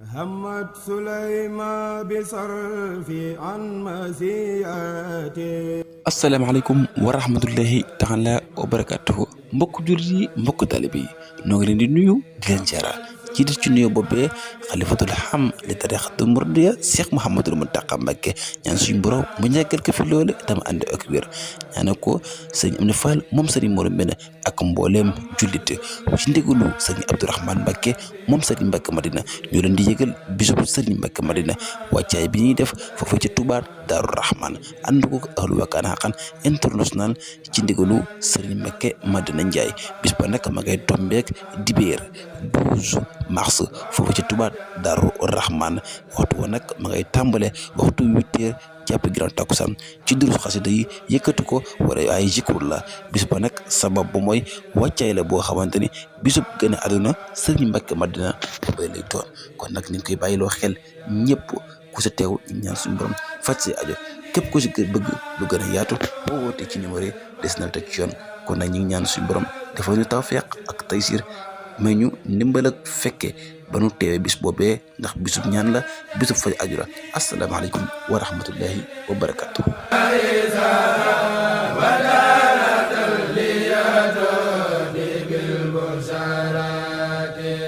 همت سليمان بصرف عن مسيئته. asalaamaaleykum wa rahmatullahi taala wa barakatuhu mbokk jullit yi mbokk taalibe yi noo ngi leen di nuyu di leen jaara ci di ci nuyu boobee xalifatul xam li tarixatul muridiya Cheikh Mouhamadul Mountakha Mbacké ñaan suñu borom mu ñàggal ko fi loole dama ànd ak wér ñaane ko sëñ Amdi Fall moom sëriñ Mor Mbène ak mbooleem jullit ci ndigalu sëriñ Abdourahmane Mbacké moom sëriñ Mbacké Madina ñoo leen di yëgal bisub sëriñ Mbacké Madina wàccaay bi ñuy def foofu ci Touba Daaru Rahman ànd ko ahlu Wakana Haqqan international ci ndigalu sëriñ Mbacké Madina Ndiaye bis ba nag ma ngay tombeek dibéer 12 mars foofu ci Touba Daaru Rahman waxtu wa nag ma ngay tàmbale waxtu 8h jàpp grand takkusaan ci durus xasida yi yëkkati ko wala ay jikur la bis ba nag sabab bu mooy wàccaay la boo xamante ni bisub gën a àdduna sëriñ Mbacké Madina bay lay doon kon nag ni ngi koy bàyyiloo xel ñëpp ku sa teew ñaan suñu borom faj si ajo képp ku si bëgg lu gën a yaatu boo wootee ci numéro yi des na teg ci yoon kon nag ñu ngi ñaan suñu borom dafa ñu tawfeex ak taysir may ñu ndimbal ak fekke ba nu teewee bis boobee ndax bisub ñaan la bisub faj aju la asalaamaaleykum wa rahmatullahi wa barakatuh